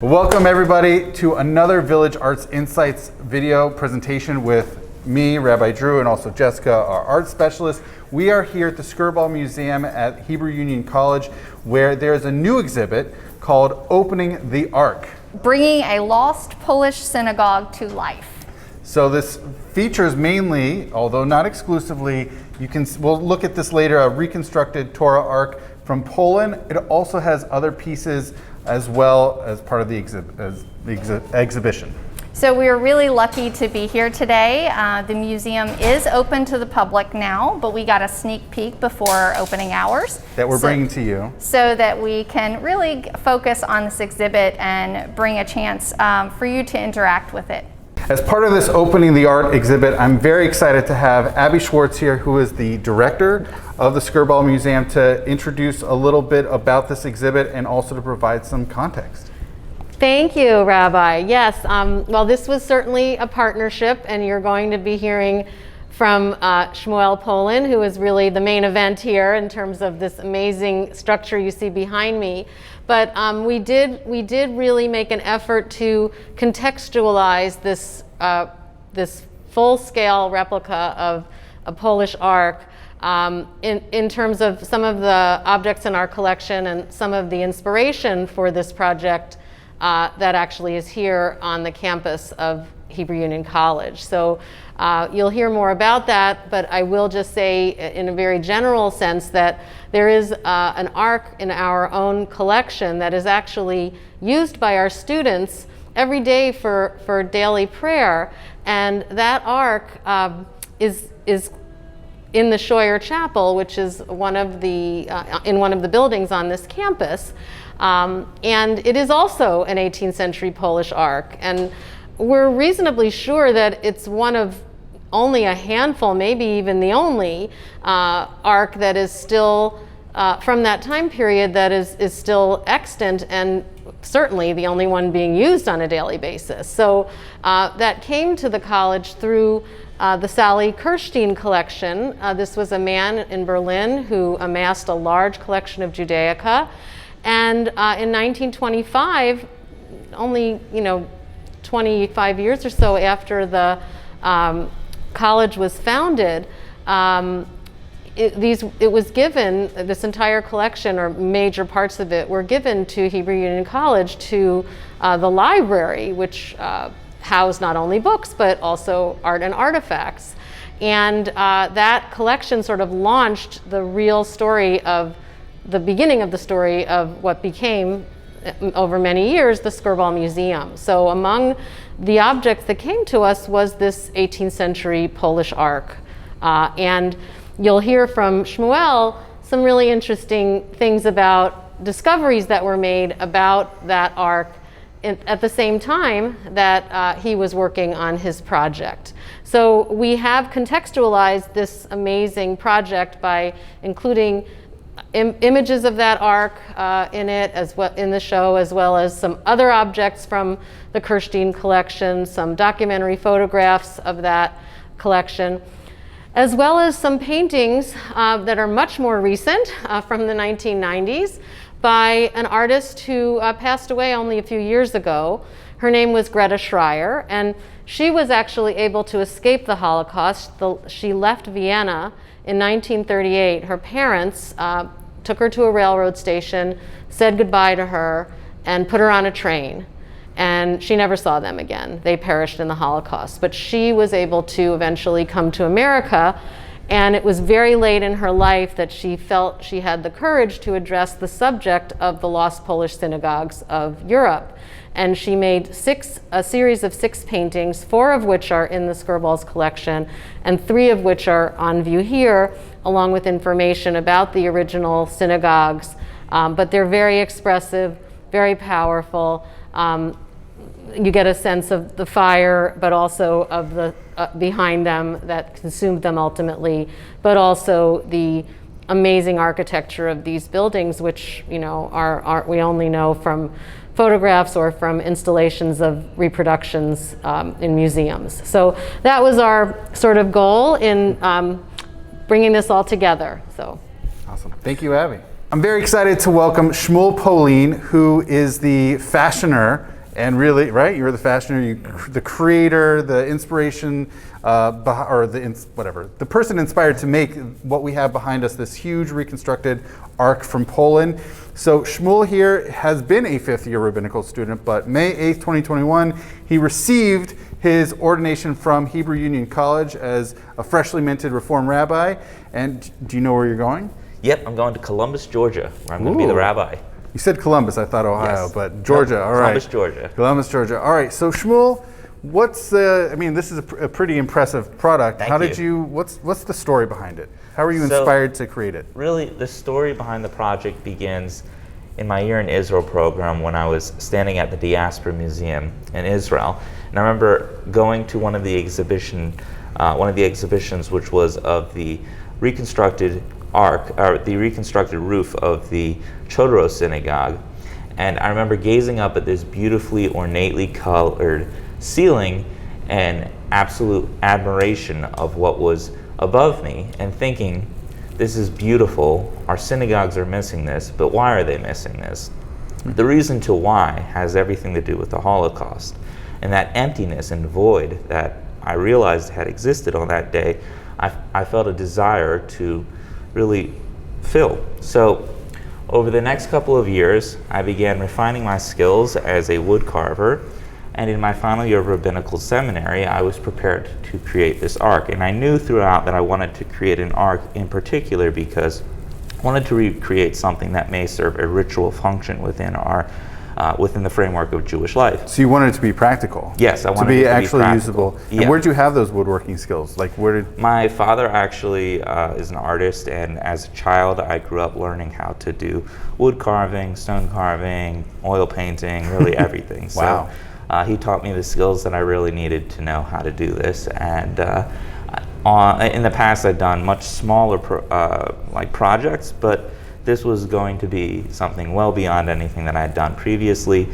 Welcome everybody to another Village Arts Insights video presentation with me, Rabbi Drew, and also Jessica, our art specialist. We are here at the Skirball Museum at Hebrew Union College, where there's a new exhibit called Opening the Ark. Bringing a lost Polish synagogue to life. So this features mainly, although not exclusively, we'll look at this later, a reconstructed Torah Ark from Poland. It also has other pieces as well as part of the exhibition. So we are really lucky to be here today. The museum is open to the public now, but we got a sneak peek before opening hours. That we're bringing to you. So that we can really focus on this exhibit and bring a chance for you to interact with it. As part of this Opening the Art exhibit, I'm very excited to have Abby Schwartz here, who is the director of the Skirball Museum, to introduce a little bit about this exhibit and also to provide some context. Thank you, Rabbi. Yes, well, this was certainly a partnership, and you're going to be hearing from Shmuel Polin, who is really the main event here in terms of this amazing structure you see behind me. But we did really make an effort to contextualize this this full-scale replica of a Polish Ark in terms of some of the objects in our collection and some of the inspiration for this project that actually is here on the campus of Hebrew Union College. So you'll hear more about that, but I will just say in a very general sense that there is an ark in our own collection that is actually used by our students every day for daily prayer, and that ark is in the Shoyer Chapel, which is one of the in one of the buildings on this campus, and it is also an 18th century Polish ark, and we're reasonably sure that it's one of only a handful, maybe even the only ark that is still from that time period that is still extant, and certainly the only one being used on a daily basis. So that came to the college through the Sally Kirshteen collection. This was a man in Berlin who amassed a large collection of Judaica, and in 1925, only 25 years or so after the college was founded, it was given, this entire collection, or major parts of it, were given to Hebrew Union College, to the library, which housed not only books, but also art and artifacts. And that collection sort of launched the real story of, the beginning of the story of what became, over many years, the Skirball Museum. So among the objects that came to us was this 18th century Polish ark. And you'll hear from Shmuel some really interesting things about discoveries that were made about that ark at the same time that he was working on his project. So we have contextualized this amazing project by including images of that ark in it, as well in the show, as well as some other objects from the Kirshteen collection, some documentary photographs of that collection, as well as some paintings that are much more recent, from the 1990s, by an artist who passed away only a few years ago. Her name was Greta Schreier, and she was actually able to escape the Holocaust. She left Vienna in 1938. Her parents took her to a railroad station, said goodbye to her, and put her on a train. And she never saw them again. They perished in the Holocaust. But she was able to eventually come to America, and it was very late in her life that she felt she had the courage to address the subject of the lost Polish synagogues of Europe. And she made a series of 6 paintings, 4 of which are in the Skirball's collection, and 3 of which are on view here, along with information about the original synagogues. But they're very expressive, very powerful. You get a sense of the fire, but also of the behind them that consumed them ultimately, but also the amazing architecture of these buildings, which are we only know from photographs or from installations of reproductions in museums. So that was our sort of goal in bringing this all together. So awesome. Thank you, Abby. I'm very excited to welcome Shmuel Polin, who is the fashioner, and really, right? You're the fashioner, the creator, the inspiration, the person inspired to make what we have behind us, this huge reconstructed ark from Poland. So Shmuel here has been a fifth-year rabbinical student, but May 8th, 2021, he received his ordination from Hebrew Union College as a freshly minted Reform rabbi. And do you know where you're going? Yep, I'm going to Columbus, Georgia, where I'm going to be the rabbi. You said Columbus, I thought Ohio, Yes. but Georgia, No, all right. Columbus, Georgia. Columbus, Georgia. All right, so Shmuel, this is a pretty impressive product. Thank you. What's the story behind it? How were you So, inspired to create it? Really, the story behind the project begins in my Year in Israel program when I was standing at the Diaspora Museum in Israel. And I remember going to one of the exhibitions, which was of the reconstructed ark, or the reconstructed roof of the Chodro synagogue. And I remember gazing up at this beautifully ornately colored ceiling and absolute admiration of what was above me and thinking, this is beautiful, our synagogues are missing this, but why are they missing this? The reason to why has everything to do with the Holocaust. And that emptiness and void that I realized had existed on that day, I felt a desire to really fill. So over the next couple of years, I began refining my skills as a wood carver, and in my final year of rabbinical seminary, I was prepared to create this ark. And I knew throughout that I wanted to create an ark in particular because I wanted to recreate something that may serve a ritual function within within the framework of Jewish life. So you wanted it to be practical? Yes, I wanted to be it to be actually practical. usable. Yeah. And where did you have those woodworking skills? Like where did? My father actually is an artist, and as a child I grew up learning how to do wood carving, stone carving, oil painting, really everything. Wow. So he taught me the skills that I really needed to know how to do this. And in the past I'd done much smaller projects, but this was going to be something well beyond anything that I had done previously.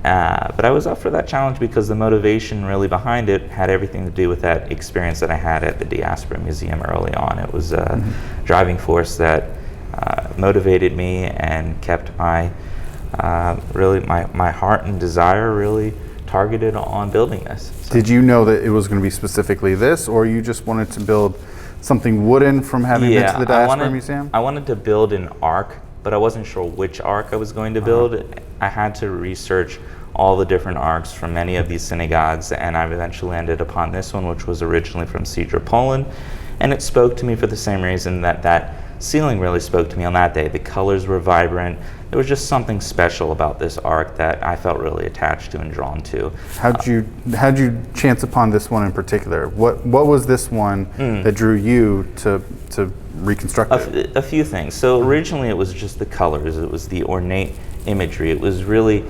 But I was up for that challenge because the motivation really behind it had everything to do with that experience that I had at the Diaspora Museum early on. It was a driving force that motivated me and kept my heart and desire really targeted on building this. So. Did you know that it was going to be specifically this, or you just wanted to build something wooden from having been to the Diaspora Museum? I wanted to build an ark, but I wasn't sure which ark I was going to build. I had to research all the different arks from many of these synagogues, and I eventually ended upon this one, which was originally from Sidra, Poland. And it spoke to me for the same reason that ceiling really spoke to me on that day. The colors were vibrant. There was just something special about this ark that I felt really attached to and drawn to. How'd you chance upon this one in particular? What was this one that drew you to reconstruct it? A few things. So originally it was just the colors. It was the ornate imagery. It was really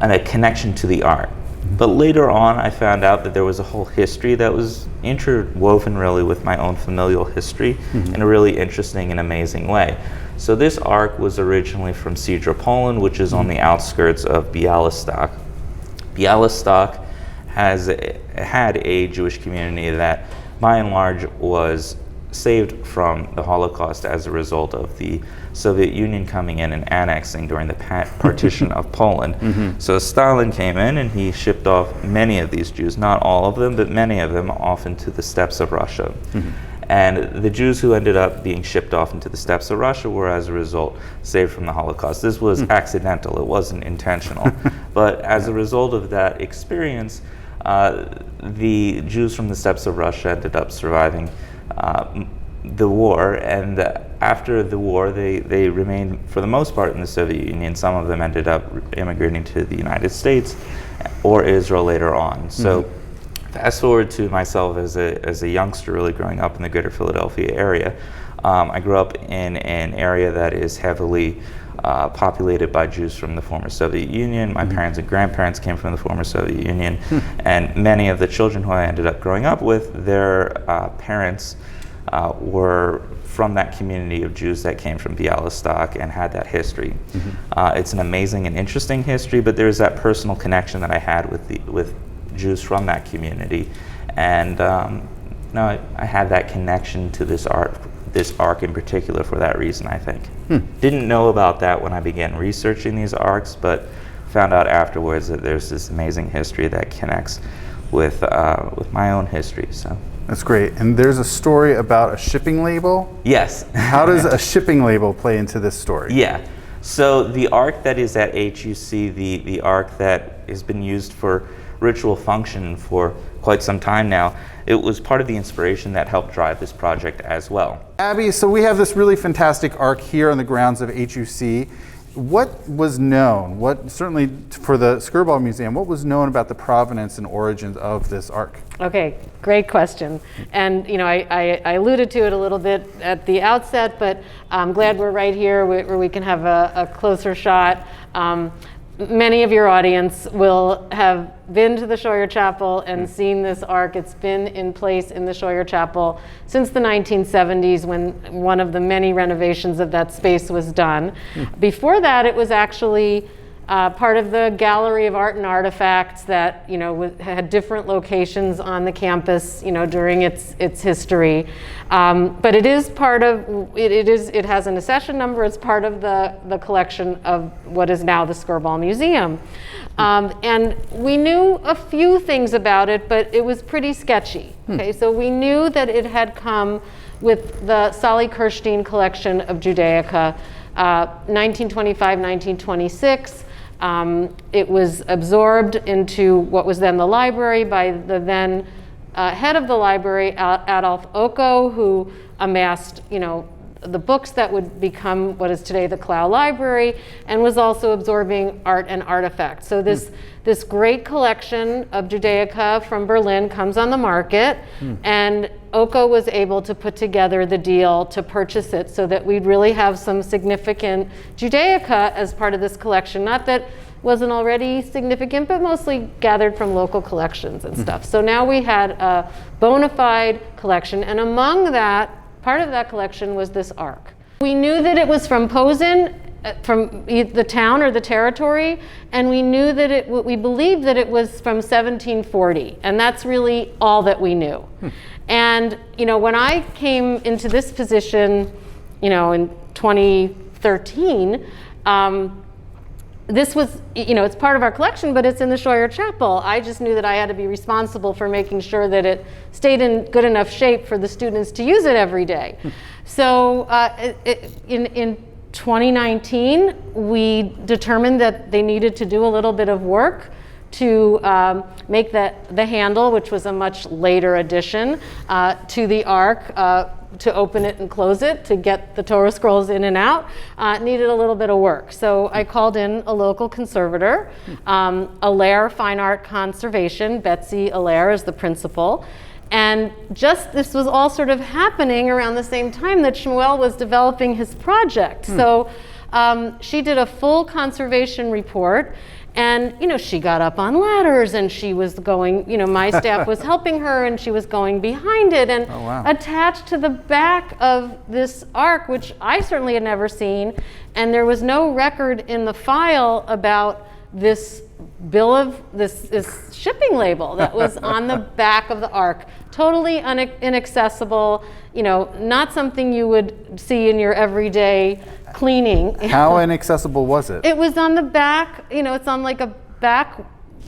a connection to the art. But later on, I found out that there was a whole history that was interwoven really with my own familial history in a really interesting and amazing way. So this ark was originally from Sidra, Poland, which is on the outskirts of Białystok. Białystok had a Jewish community that, by and large, was saved from the Holocaust as a result of the Soviet Union coming in and annexing during the partition of Poland. So Stalin came in and he shipped off many of these Jews, not all of them, but many of them, off into the steppes of Russia. And the Jews who ended up being shipped off into the steppes of Russia were, as a result, saved from the Holocaust. This was accidental, it wasn't intentional. But as a result of that experience, the Jews from the steppes of Russia ended up surviving the war, and after the war they remained for the most part in the Soviet Union. Some of them ended up immigrating to the United States or Israel later on. So fast forward to myself as a youngster really growing up in the greater Philadelphia area. I grew up in an area that is heavily populated by Jews from the former Soviet Union. My parents and grandparents came from the former Soviet Union, and many of the children who I ended up growing up with, their parents were from that community of Jews that came from Białystok and had that history. It's an amazing and interesting history, but there's that personal connection that I had with Jews from that community, and I had that connection to this art this ark in particular for that reason, I think. Didn't know about that when I began researching these arks, but found out afterwards that there's this amazing history that connects with my own history. So That's great. And there's a story about a shipping label. yes. How does a shipping label play into this story? Yeah. So the ark that is at HUC, the ark that has been used for ritual function for quite some time now, it was part of the inspiration that helped drive this project as well. Abby, so we have this really fantastic ark here on the grounds of HUC. What was known, certainly for the Skirball Museum, what was known about the provenance and origins of this ark? Okay, great question. And I alluded to it a little bit at the outset, but I'm glad we're right here where we can have a closer shot. Many of your audience will have been to the Shoyer Chapel and seen this ark. It's been in place in the Shoyer Chapel since the 1970s, when one of the many renovations of that space was done. Before that, it was actually part of the Gallery of Art and Artifacts that had different locations on the campus during its history. But it is part of it has an accession number. It's part of the collection of what is now the Skirball Museum. And we knew a few things about it, but it was pretty sketchy. Okay, so we knew that it had come with the Sally Kirshteen collection of Judaica, 1925, 1926. It was absorbed into what was then the library by the then head of the library, Adolf Oko, who amassed, the books that would become what is today the Clow Library, and was also absorbing art and artifacts. So this great collection of Judaica from Berlin comes on the market, and Oko was able to put together the deal to purchase it so that we'd really have some significant Judaica as part of this collection. Not that wasn't already significant, but mostly gathered from local collections and stuff. So now we had a bona fide collection, and among that, part of that collection was this ark. We knew that it was from Posen, from the town or the territory, and we knew that we believed that it was from 1740, and that's really all that we knew. And when I came into this position, in 2013, this was, it's part of our collection, but it's in the Shoyer Chapel. I just knew that I had to be responsible for making sure that it stayed in good enough shape for the students to use it every day. So in 2019, we determined that they needed to do a little bit of work to make the handle, which was a much later addition to the ark, to open it and close it, to get the Torah scrolls in and out, needed a little bit of work. So I called in a local conservator, Allaire Fine Art Conservation. Betsy Allaire is the principal. And this was all sort of happening around the same time that Shmuel was developing his project. So she did a full conservation report. And, she got up on ladders and she was going, my staff was helping her and she was going behind it. And attached to the back of this ark, which I certainly had never seen, and there was no record in the file about this bill of this shipping label that was on the back of the ark. Totally inaccessible, not something you would see in your everyday cleaning. How inaccessible was it? It was on the back, it's on like a back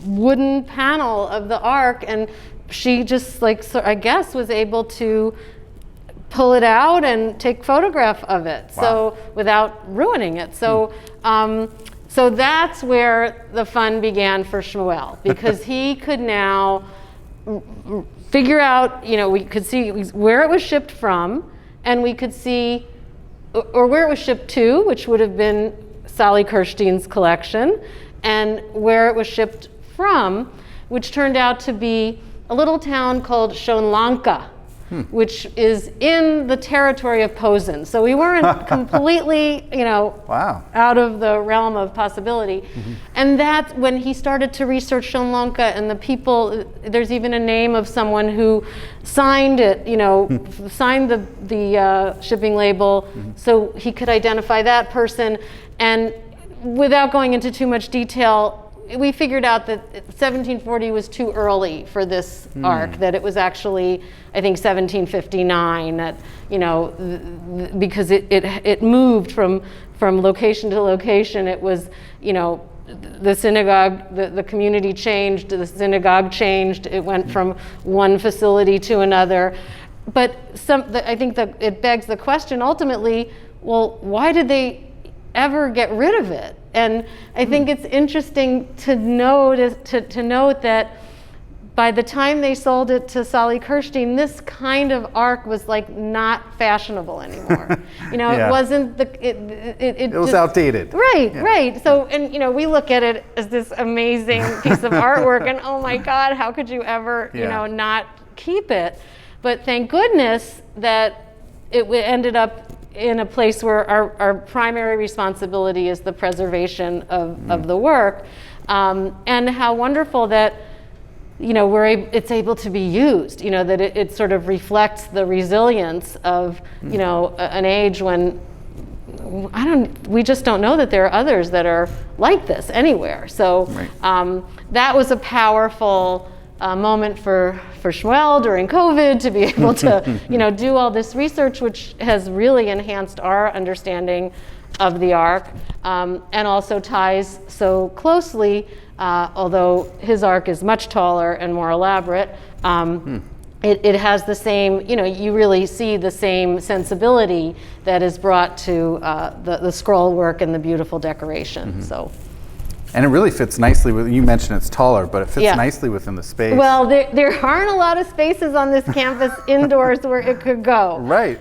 wooden panel of the ark, and she just I guess was able to pull it out and take photograph of it. Wow. So without ruining it. So so that's where the fun began for Shmuel, because he could now figure out, we could see where it was shipped from, and we could see, or where it was shipped to, which would have been Sally Kirshteen's collection, and where it was shipped from, which turned out to be a little town called Shonlanka, which is in the territory of Posen. So we weren't completely, out of the realm of possibility. And that, when he started to research Shonlanka and the people, there's even a name of someone who signed it, signed the shipping label, so he could identify that person. And without going into too much detail, we figured out that 1740 was too early for this ark, that it was actually, I think, 1759, that, you know, because it moved from location to location. It was, you know, the synagogue, the community changed, the synagogue changed, it went from one facility to another. But I think that it begs the question ultimately, well, why did they ever get rid of it? And I think it's interesting to note that by the time they sold it to Sally Kirshteen, this kind of ark was like not fashionable anymore. You know, Yeah. it wasn't it was just outdated. Right, Yeah. right. So, and you know, we look at it as this amazing piece of artwork, and oh my God, how could you ever, you know, not keep it? But thank goodness that it ended up in a place where our primary responsibility is the preservation of the work, and how wonderful that, you know, it's able to be used, you know, that it sort of reflects the resilience of, you know, an age when we just don't know that there are others that are like this anywhere. So that was a powerful moment for Shmuel during COVID to be able to, you know, do all this research, which has really enhanced our understanding of the Ark, and also ties so closely, although his Ark is much taller and more elaborate, it has the same, you know, you really see the same sensibility that is brought to the scroll work and the beautiful decoration. So. And it really fits nicely with, you mentioned it's taller, but it fits nicely within the space. Well, there aren't a lot of spaces on this campus indoors where it could go. Right.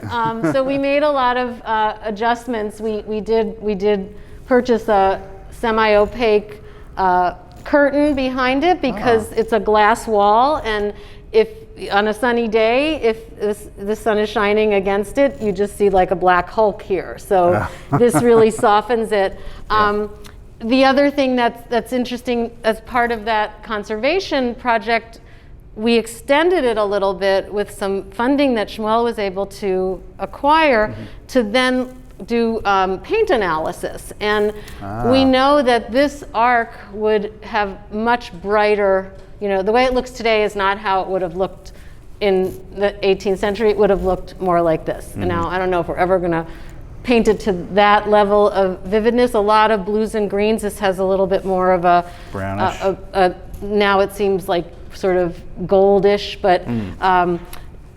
So we made a lot of adjustments. We did purchase a semi-opaque curtain behind it because it's a glass wall, and if on a sunny day, if the sun is shining against it, you just see like a black Hulk here. So this really softens it. The other thing that's interesting, as part of that conservation project, we extended it a little bit with some funding that Shmuel was able to acquire to then do paint analysis. And we know that this ark would have much brighter, you know, the way it looks today is not how it would have looked in the 18th century. It would have looked more like this. And now I don't know if we're ever going to painted to that level of vividness. A lot of blues and greens. This has a little bit more of a brownish. Now it seems like sort of goldish, but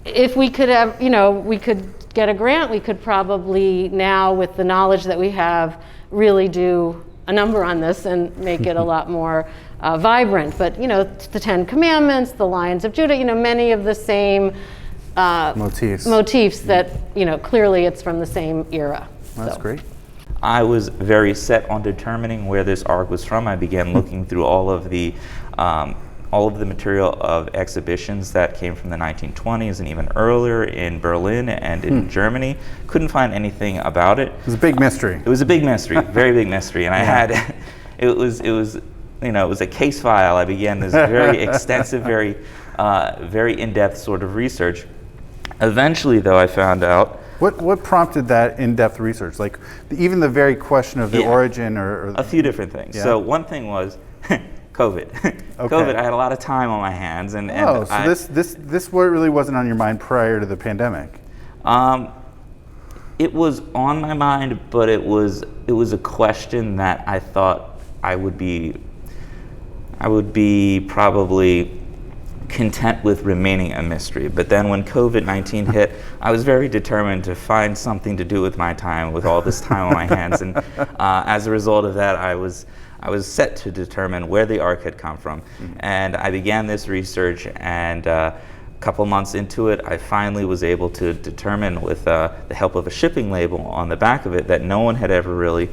if we could have, you know, we could get a grant, we could probably now, with the knowledge that we have, really do a number on this and make it a lot more vibrant. But, you know, the Ten Commandments, the Lions of Judah, you know, many of the same motifs that, you know, clearly it's from the same era. That's great. I was very set on determining where this ark was from. I began looking through all of the material of exhibitions that came from the 1920s and even earlier in Berlin and in Germany. Couldn't find anything about it. It was a big mystery. It was a big mystery, very big mystery. And I had, it was, you know, it was a case file. I began this very extensive, very in-depth sort of research. Eventually, though, I found out. What prompted that in-depth research? Like even the very question of the origin, or a few different things. So one thing was COVID. COVID. I had a lot of time on my hands, and this really wasn't on your mind prior to the pandemic. It was on my mind, but it was a question that I thought I would be probably content with remaining a mystery. But then when COVID-19 hit, I was very determined to find something to do with my time, with all this time on my hands. And as a result of that, I was set to determine where the ark had come from. And I began this research, and a couple months into it, I finally was able to determine, with the help of a shipping label on the back of it, that no one had ever really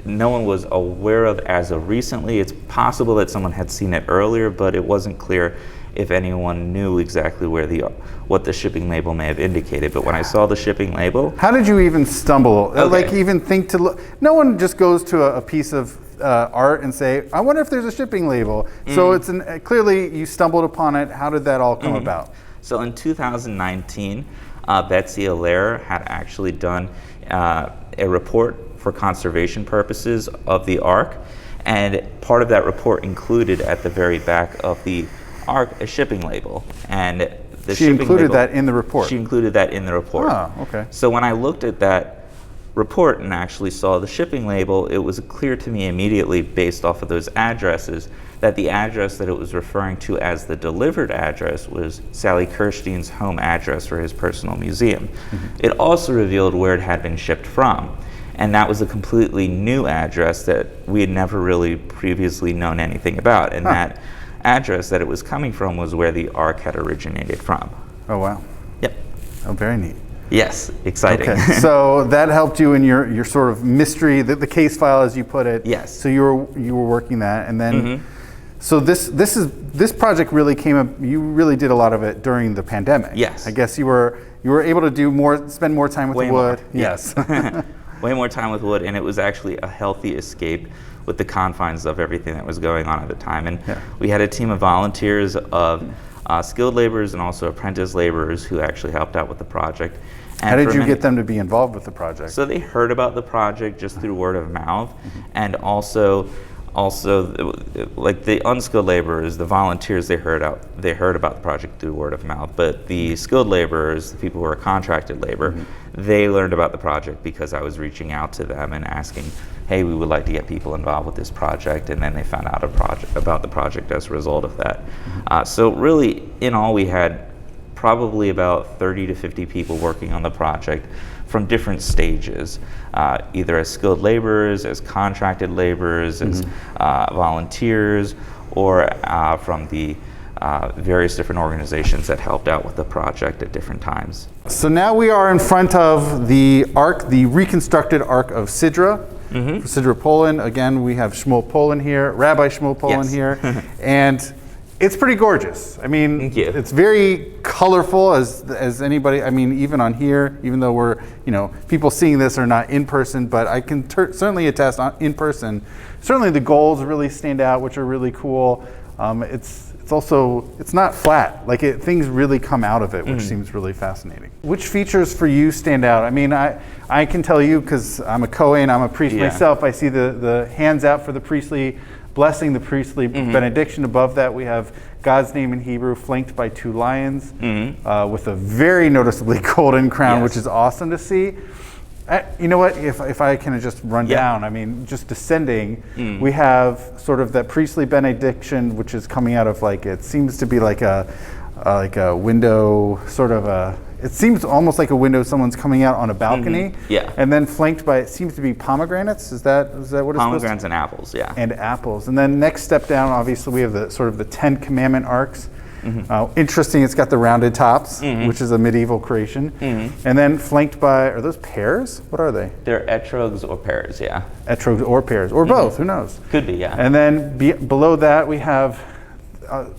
no one was aware of as of recently. It's possible that someone had seen it earlier, but it wasn't clear if anyone knew exactly what the shipping label may have indicated. But when I saw the shipping label... How did you even stumble? Like even think to look? No one just goes to a piece of art and say, I wonder if there's a shipping label. So it's clearly you stumbled upon it. How did that all come about? So in 2019, Betsy Allaire had actually done a report for conservation purposes of the Ark, And part of that report included at the very back of the Ark a shipping label. And the She shipping included label, that in the report? She included that in the report. Oh, okay. So when I looked at that report and actually saw the shipping label, it was clear to me immediately, based off of those addresses, that the address that it was referring to as the delivered address was Sally Kirshteen's home address for his personal museum. It also revealed where it had been shipped from. And that was a completely new address that we had never really previously known anything about. And that address that it was coming from was where the Ark had originated from. Oh, wow. Yep. Oh, very neat. Yes, exciting. Okay, so that helped you in your sort of mystery, the case file, as you put it. Yes. So you were working that, and then so this project really came up. You really did a lot of it during the pandemic. Yes. I guess you were able to spend more time with Way the wood. more. Yes. Way more time with wood, and it was actually a healthy escape with the confines of everything that was going on at the time. And we had a team of volunteers, of skilled laborers and also apprentice laborers who actually helped out with the project. And How did you get them to be involved with the project? So they heard about the project just through word of mouth, and also like the unskilled laborers, the volunteers, they heard about the project through word of mouth. But the skilled laborers, the people who are contracted labor, they learned about the project because I was reaching out to them and asking, hey, we would like to get people involved with this project, and then they found out about the project as a result of that. So really, in all, we had probably about 30 to 50 people working on the project from different stages, either as skilled laborers, as contracted laborers, as volunteers, or from the various different organizations that helped out with the project at different times. So now we are in front of the Ark, the reconstructed Ark of Sidra. Sidra Polin. Again, we have Shmuel Polin here, Rabbi Shmuel Polin here, and it's pretty gorgeous. I mean, Thank you. It's very colorful as anybody. I mean, even on here, even though we're, people seeing this are not in person, but I can certainly attest in person. Certainly, the goals really stand out, which are really cool. It's not flat. Like things really come out of it, which seems really fascinating. Which features for you stand out? I mean, I can tell you because I'm a Kohen, I'm a priest myself. I see the hands out for the priestly blessing, the priestly benediction. Above that, we have God's name in Hebrew, flanked by two lions, with a very noticeably golden crown, which is awesome to see. You know what? If I can just run down, I mean, just descending, we have sort of that priestly benediction, which is coming out of it seems to be like a window, sort of a. It seems almost like a window someone's coming out on a balcony. And then flanked by, it seems to be pomegranates. Is that what it's supposed to be? Pomegranates and apples, And apples. And then next step down, obviously, we have the sort of the 10 Commandment arcs. Interesting, it's got the rounded tops, which is a medieval creation. And then flanked by, are those pears? What are they? They're etrogs or pears, Etrogs or pears, or both, who knows? Could be, And then below that, we have,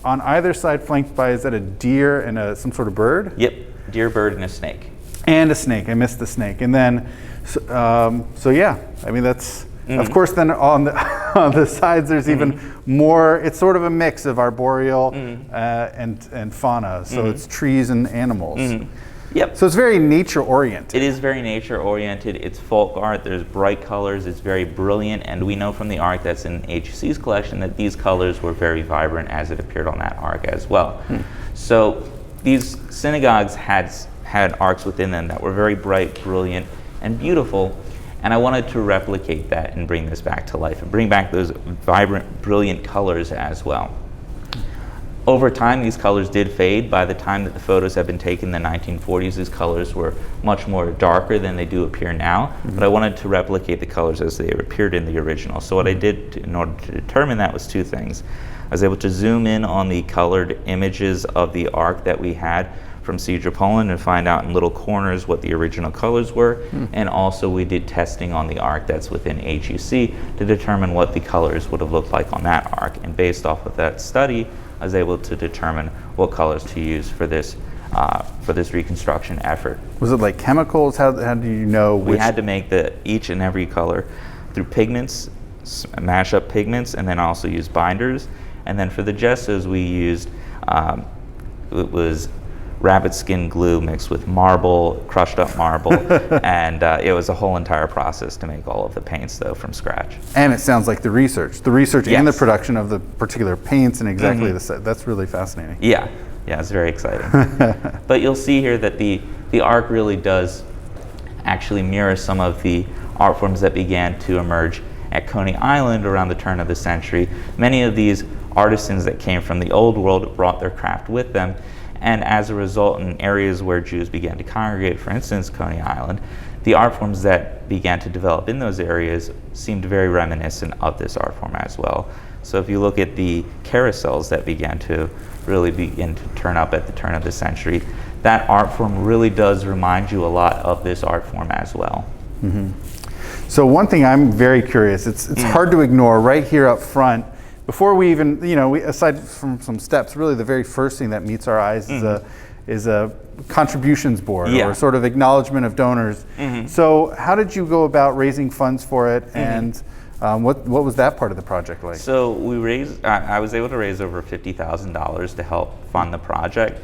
on either side flanked by, is that a deer and some sort of bird? Yep. Deer, bird, and a snake. And a snake. I missed the snake. And then, so yeah, I mean, that's, of course, then on the sides, there's even more, it's sort of a mix of arboreal and fauna. So it's trees and animals. Yep. So it's very nature oriented. It is very nature oriented. It's folk art. There's bright colors. It's very brilliant. And we know from the Ark that's in HUC's collection that these colors were very vibrant as it appeared on that Ark as well. So these synagogues had arks within them that were very bright, brilliant, and beautiful, and I wanted to replicate that and bring this back to life and bring back those vibrant, brilliant colors as well. Over time, these colors did fade. By the time that the photos have been taken in the 1940s, these colors were much more darker than they do appear now, but I wanted to replicate the colors as they appeared in the original. So what I did in order to determine that was two things. I was able to zoom in on the colored images of the Ark that we had from Sidra Polin and find out in little corners what the original colors were. And also we did testing on the Ark that's within HUC to determine what the colors would have looked like on that Ark. And based off of that study, I was able to determine what colors to use for this reconstruction effort. Was it like chemicals? How do you know which? We had to make each and every color through pigments, mash up pigments, and then also use binders. And then for the gessos, we used, it was rabbit skin glue mixed with marble, crushed up marble, and it was a whole entire process to make all of the paints though from scratch. And it sounds like the research Yes. and the production of the particular paints and exactly the set. That's really fascinating. Yeah, it's very exciting. But you'll see here that the Ark really does actually mirror some of the art forms that began to emerge at Coney Island around the turn of the century. Many of these artisans that came from the old world brought their craft with them, and as a result, in areas where Jews began to congregate, for instance, Coney Island, the art forms that began to develop in those areas seemed very reminiscent of this art form as well. So if you look at the carousels that began to really begin to turn up at the turn of the century, that art form really does remind you a lot of this art form as well. So one thing I'm very curious, it's hard to ignore right here up front. Before we even, aside from some steps, really the very first thing that meets our eyes is a contributions board or sort of acknowledgement of donors. So how did you go about raising funds for it, and what was that part of the project like? So I was able to raise over $50,000 to help fund the project.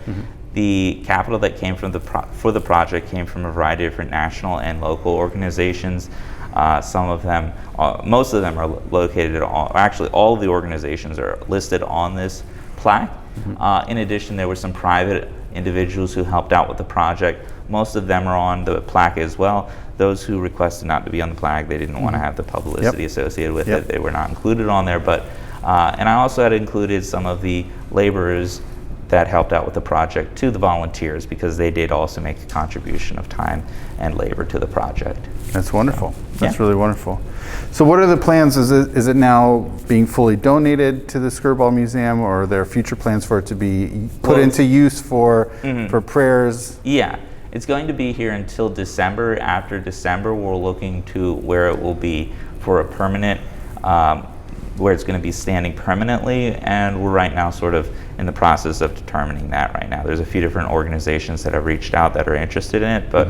The capital that came from for the project came from a variety of different national and local organizations. Some of them, most of them are located actually all of the organizations are listed on this plaque. In addition, there were some private individuals who helped out with the project. Most of them are on the plaque as well. Those who requested not to be on the plaque, they didn't want to have the publicity associated with it. They were not included on there. But and I also had included some of the laborers that helped out with the project to the volunteers, because they did also make a contribution of time and labor to the project. That's wonderful. That's really wonderful. So what are the plans? Is it now being fully donated to the Skirball Museum, or are there future plans for it to be put into use for prayers? Yeah, it's going to be here until December. After December, we're looking to where it will be for a permanent, where it's going to be standing permanently, and we're right now sort of in the process of determining that right now. There's a few different organizations that have reached out that are interested in it, but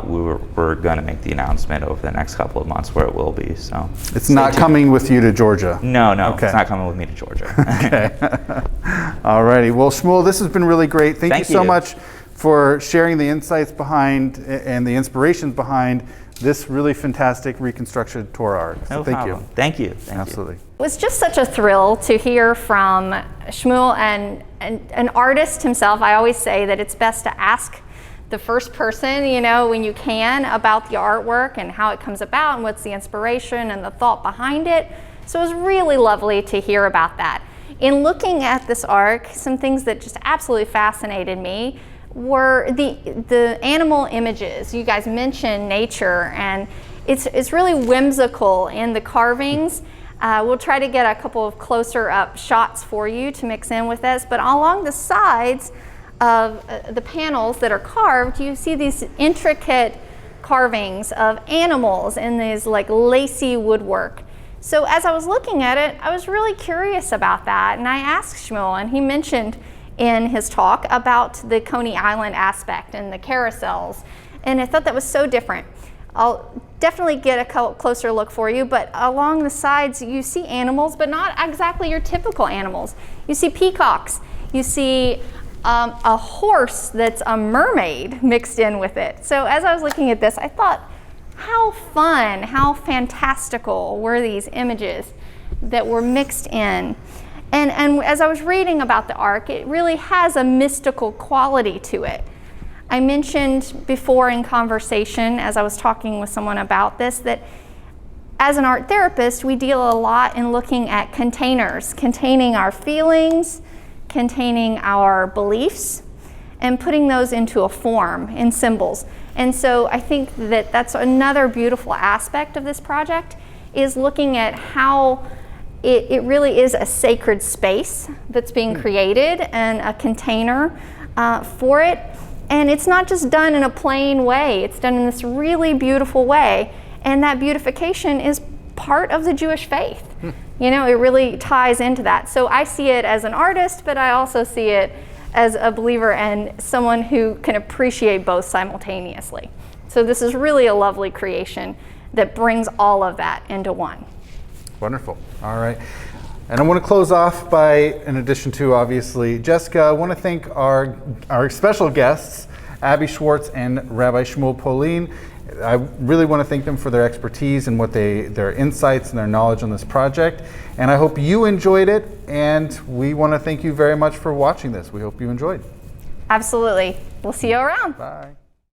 we're going to make the announcement over the next couple of months where it will be. So it's not coming with you to Georgia? No, it's not coming with me to Georgia. Okay. All righty. Well, Shmuel, this has been really great. Thank you so much for sharing the insights behind and the inspirations behind this really fantastic reconstructed Torah Ark. So thank you. Thank you. Absolutely. It was just such a thrill to hear from Shmuel, and an artist himself. I always say that it's best to ask the first person, when you can, about the artwork and how it comes about and what's the inspiration and the thought behind it. So it was really lovely to hear about that. In looking at this Ark, some things that just absolutely fascinated me were the animal images. You guys mentioned nature, and it's really whimsical in the carvings. We'll try to get a couple of closer up shots for you to mix in with this, but along the sides of the panels that are carved, you see these intricate carvings of animals in these like lacy woodwork. So as I was looking at it, I was really curious about that, and I asked Shmuel, and he mentioned in his talk about the Coney Island aspect and the carousels, and I thought that was so different. I'll definitely get a closer look for you, but along the sides you see animals, but not exactly your typical animals. You see peacocks, you see a horse that's a mermaid mixed in with it. So as I was looking at this, I thought, how fun, how fantastical were these images that were mixed in. And as I was reading about the Ark, it really has a mystical quality to it. I mentioned before in conversation, as I was talking with someone about this, that as an art therapist, we deal a lot in looking at containers, containing our feelings, containing our beliefs, and putting those into a form in symbols. And so I think that that's another beautiful aspect of this project, is looking at how it really is a sacred space that's being created and a container for it. And it's not just done in a plain way, it's done in this really beautiful way. And that beautification is part of the Jewish faith. It really ties into that. So I see it as an artist, but I also see it as a believer and someone who can appreciate both simultaneously. So this is really a lovely creation that brings all of that into one. Wonderful. All right. And I want to close off by, in addition to obviously Jessica, I want to thank our special guests, Abby Schwartz and Rabbi Shmuel Polin. I really want to thank them for their expertise and their insights and their knowledge on this project. And I hope you enjoyed it. And we want to thank you very much for watching this. We hope you enjoyed. Absolutely. We'll see you around. Bye.